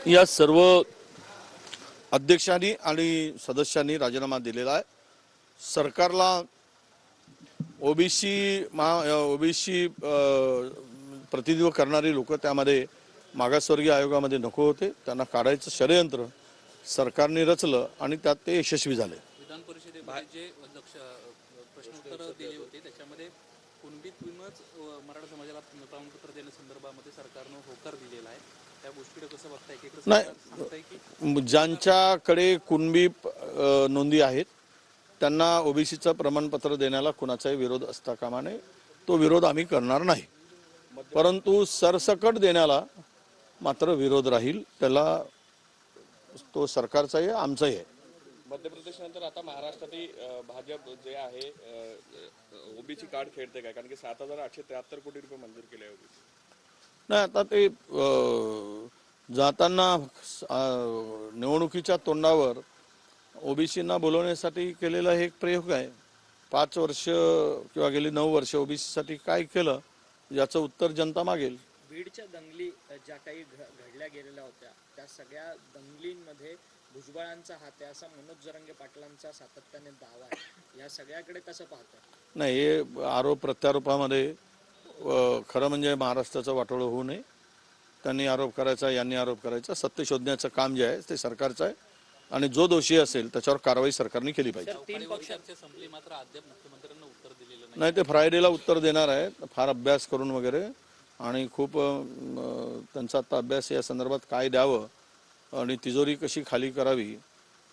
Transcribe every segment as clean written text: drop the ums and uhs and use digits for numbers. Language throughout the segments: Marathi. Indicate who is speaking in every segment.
Speaker 1: या सर्व अध्यक्षांनी आणि सदस्यांनी राजीनामा दिलेला आहे। सरकारला ओबीसी प्रतिनिधित्व करणारी लोक त्यामध्ये मागासवर्गीय आयोगामध्ये नको होते, त्यांना काढायचं षडयंत्र सरकारने रचलं आणि त्यात ते यशस्वी झाले।
Speaker 2: विधान परिषदेमध्ये जे प्रश्नोत्तर दिले होते त्याच्यामध्ये कुणबीतूनच मराठा समाजाला प्रमाणपत्र देण्यासंदर्भामध्ये सरकारनं होकार दिलेला आहे, त्या गोष्टीकडे कसं बघताय? की
Speaker 1: नाही, ज्यांच्याकडे कुणबी नोंदी आहेत त्यांना ओबीसीचं प्रमाणपत्र देण्याला कुणाचाही विरोध असता कामा नये, तो विरोध आम्ही करणार नाही। परंतु सरसकट देण्याला मात्र विरोध राहील, त्याला तो सरकारचाही आहे आमचाही आहे।
Speaker 3: मध्य प्रदेशनंतर आता महाराष्ट्रातही भाजप जे आहे ओबीसी कार्ड खेळते काय? कारण की 7,873 कोटी रुपये मंजूर केले ओबीसी।
Speaker 1: नाही, आता ते जाताना निवडणुकीच्या तोंडावर ओबीसींना बोलवण्यासाठी केलेला हे एक प्रयोग आहे। 5 वर्ष किंवा गेली 9 वर्ष ओबीसीसाठी काय केलं याचं उत्तर जनता मागेल।
Speaker 4: बीडच्या दंगली ज्या काही घडल्या गेलेल्या होत्या त्या सगळ्या दंगलींमध्ये भुजबळांचा हात आहे असा मनोज जरांगे पाटलांचा सातत्याने दावा आहे, या सगळ्याकडे कसं पाहता?
Speaker 1: नाही, हे आरोप प्रत्यारोपामध्ये खरं म्हणजे महाराष्ट्राचं वाटोळं होऊ नये। त्यांनी आरोप करायचा, यांनी आरोप करायचा, सत्य शोधण्याचं काम जे आहे ते सरकारचं आहे आणि जो दोषी असेल त्याच्यावर कारवाई सरकारने केली पाहिजे।
Speaker 2: संपली मात्र अद्याप मुख्यमंत्र्यांना उत्तर दिलेलं
Speaker 1: नाही, ते फ्रायडेला उत्तर देणार आहे, फार अभ्यास करून वगैरे, आणि खूप त्यांचा आता अभ्यास या संदर्भात काय द्यावं आणि तिजोरी कशी खाली करावी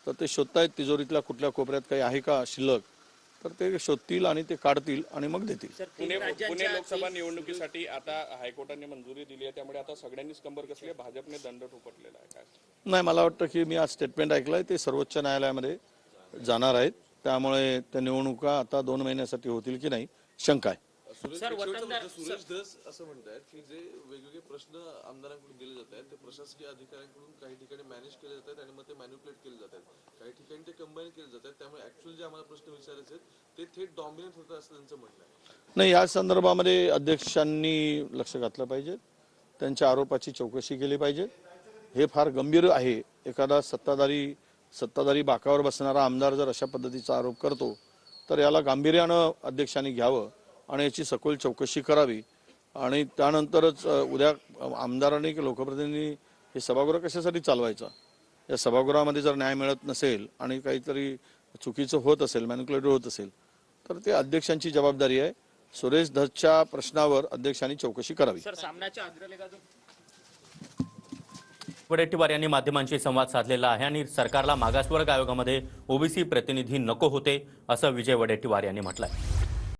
Speaker 1: तर ते शोधतायत। तिजोरीतल्या कुठल्या कोपऱ्यात काही आहे का शिल्लक तर ते शोधतील आणि ते काढतील आणि मग देतील।
Speaker 3: पुणे लोकसभा निवडणुकीसाठी आता हायकोर्टाने मंजुरी दिली आहे, त्यामुळे आता सगळ्यांनीच कंबर कसली, भाजपने दंड ठोपटलेला आहे काय?
Speaker 1: नाही, मला वाटतं की मी आज स्टेटमेंट ऐकलंय, ते सर्वोच्च न्यायालयामध्ये जाणार आहेत, त्यामुळे त्या निवडणुका आता 2 महिन्यासाठी होतील की नाही शंका आहे।
Speaker 5: सुरेश धस असं म्हणतात की जे वेगवेगळे प्रश्न आमदारांकडून दिले जात आहेत ते प्रशासकीय अधिकाऱ्यांकडून काही ठिकाणी मॅनेज केले जातात आणि मग ते मॅन्युप्युलेट केले जातात, काही ठिकाणी ते कंबाईन केले जातात, त्यामुळे ऍक्च्युअल जे आम्हाला प्रश्न विचारायचे आहेत ते थेट डॉमिनेट होतात असं त्यांचं म्हणणं आहे।
Speaker 1: नाही, या संदर्भामध्ये अध्यक्षांनी लक्ष घातलं पाहिजे, त्यांच्या आरोपाची चौकशी केली पाहिजे। हे फार गंभीर आहे। एखादा सत्ताधारी बाकावर बसणारा आमदार जर अशा पद्धतीचा आरोप करतो तर याला गांभीर्यानं अध्यक्षांनी घ्यावं आणि याची सखोल चौकशी करावी आणि त्यानंतरच उद्या आमदारांनी की लोकप्रतिनिधींनी हे सभागृह कशासाठी चालवायचं, या सभागृहामध्ये जर न्याय मिळत नसेल आणि काहीतरी चुकीचं होत असेल, मॅनिप्युलेट होत असेल तर ते अध्यक्षांची जबाबदारी आहे। सुरेश धसच्या प्रश्नावर अध्यक्षांनी चौकशी करावी।
Speaker 6: वडेट्टीवार यांनी माध्यमांशी संवाद साधलेला आहे आणि सरकारला मागासवर्ग आयोगामध्ये ओबीसी प्रतिनिधी नको होते असं विजय वडेट्टीवार यांनी म्हटलंय।